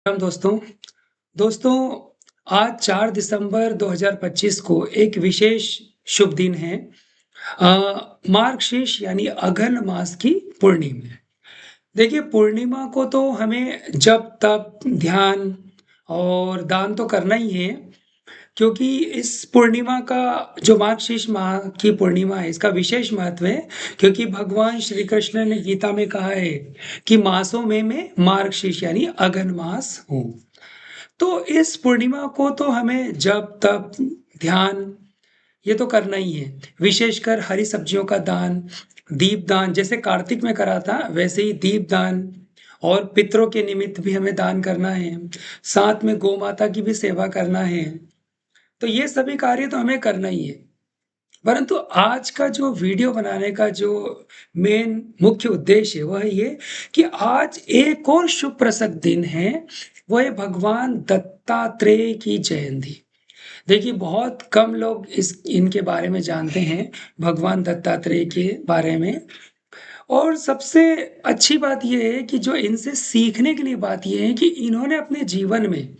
राम दोस्तों। दोस्तों, आज 4 दिसंबर 2025 को एक विशेष शुभ दिन है। मार्गशीर्ष यानी अघन मास की पूर्णिमा। देखिए, पूर्णिमा को तो हमें जप, तप, ध्यान और दान तो करना ही है, क्योंकि इस पूर्णिमा का जो मार्गशीर्ष माह की पूर्णिमा है, इसका विशेष महत्व है। क्योंकि भगवान श्री कृष्ण ने गीता में कहा है कि मासों में मैं मार्गशीर्ष यानी अघन मास हूँ। तो इस पूर्णिमा को तो हमें जप, तप, ध्यान ये तो करना ही है। विशेषकर हरी सब्जियों का दान, दीपदान जैसे कार्तिक में करा था, वैसे ही दीपदान और पितरों के निमित्त भी हमें दान करना है। साथ में गौ माता की भी सेवा करना है। तो ये सभी कार्य तो हमें करना ही है। परंतु आज का जो वीडियो बनाने का जो मेन मुख्य उद्देश्य है वह ये कि आज एक और शुभ प्रसन्न दिन है, वो है भगवान दत्तात्रेय की जयंती। देखिए, बहुत कम लोग इनके बारे में जानते हैं, भगवान दत्तात्रेय के बारे में। और सबसे अच्छी बात यह है कि जो इनसे सीखने के लिए बात यह है कि इन्होंने अपने जीवन में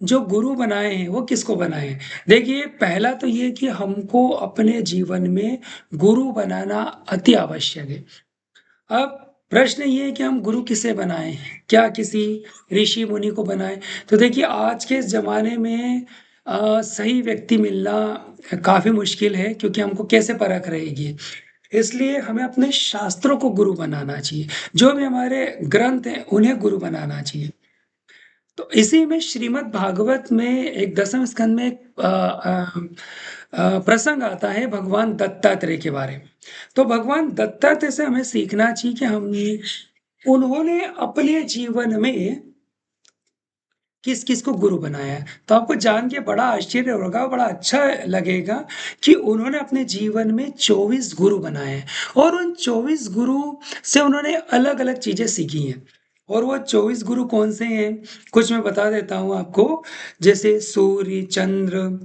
जो गुरु बनाए हैं वो किसको बनाए हैं। देखिए, पहला तो ये कि हमको अपने जीवन में गुरु बनाना अति आवश्यक है। अब प्रश्न ये है कि हम गुरु किसे बनाएं, क्या किसी ऋषि मुनि को बनाएं। तो देखिए, आज के जमाने में सही व्यक्ति मिलना काफी मुश्किल है, क्योंकि हमको कैसे परख रहेगी। इसलिए हमें अपने शास्त्रों को गुरु बनाना चाहिए। जो भी हमारे ग्रंथ हैं उन्हें गुरु बनाना चाहिए। तो इसी में श्रीमद् भागवत में एक दसम स्कंद में एक प्रसंग आता है भगवान दत्तात्रेय के बारे में। तो भगवान दत्तात्रेय से हमें सीखना चाहिए कि हम उन्होंने अपने जीवन में किस किस को गुरु बनाया है। तो आपको जान के बड़ा आश्चर्य होगा, बड़ा अच्छा लगेगा कि उन्होंने अपने जीवन में 24 गुरु बनाए हैं। और उन 24 गुरु से उन्होंने अलग अलग चीजें सीखी हैं। और वो 24 गुरु कौन से हैं, कुछ मैं बता देता हूँ आपको। जैसे सूर्य, चंद्र,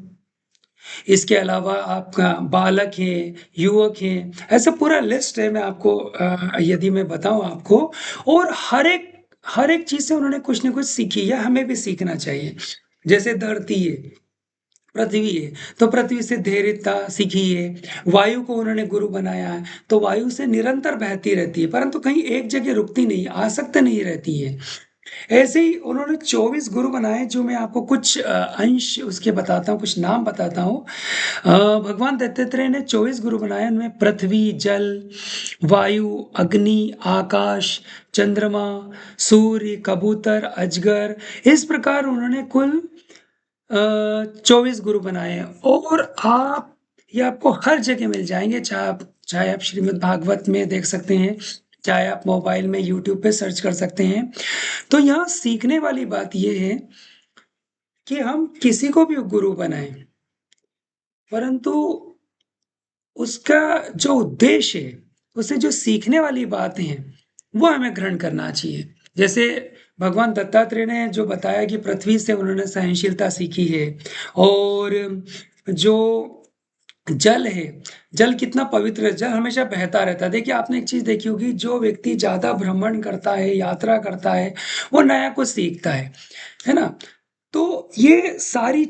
इसके अलावा आपका बालक है, युवक है, ऐसा पूरा लिस्ट है। मैं आपको यदि मैं बताऊं आपको, और हर एक चीज से उन्होंने कुछ ना कुछ सीखी है, हमें भी सीखना चाहिए। जैसे धरती है, पृथ्वी है, तो पृथ्वी से धैर्यता सीखी है। वायु को उन्होंने गुरु बनाया है, तो वायु से निरंतर बहती रहती है, परंतु कहीं एक जगह रुकती नहीं, आसक्त नहीं रहती है। ऐसे ही उन्होंने 24 गुरु बनाए, जो मैं आपको कुछ अंश उसके बताता हूँ, कुछ नाम बताता हूँ। भगवान दत्तात्रेय ने 24 गुरु बनाए, उनमें पृथ्वी, जल, वायु, अग्नि, आकाश, चंद्रमा, सूर्य, कबूतर, अजगर, इस प्रकार उन्होंने कुल 24 गुरु बनाए हैं। और आप ये आपको हर जगह मिल जाएंगे, चाहे आप श्रीमद् भागवत में देख सकते हैं, चाहे आप मोबाइल में यूट्यूब पे सर्च कर सकते हैं। तो यहाँ सीखने वाली बात यह है कि हम किसी को भी गुरु बनाएं, परंतु उसका जो उद्देश्य है, उसे जो सीखने वाली बातें हैं, वो हमें ग्रहण करना चाहिए। जैसे भगवान दत्तात्रेय ने जो बताया कि पृथ्वी से उन्होंने सहनशीलता सीखी है। और जो जल है, जल कितना पवित्र है, जल हमेशा बहता रहता है। देखिए, आपने एक चीज देखी होगी, जो व्यक्ति ज्यादा भ्रमण करता है, यात्रा करता है, वो नया कुछ सीखता है ना। तो ये सारे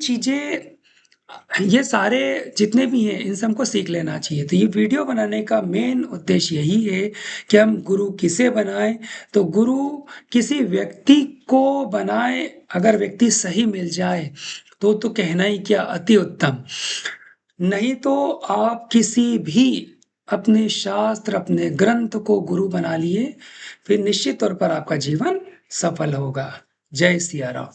जितने भी हैं, इन सबको सीख लेना चाहिए। तो ये वीडियो बनाने का मेन उद्देश्य यही है कि हम गुरु किसे बनाएं। तो गुरु किसी व्यक्ति को बनाए, अगर व्यक्ति सही मिल जाए तो कहना ही क्या, अति उत्तम। नहीं तो आप किसी भी अपने शास्त्र, अपने ग्रंथ को गुरु बना लिए, फिर निश्चित तौर पर आपका जीवन सफल होगा। जय सिया राम।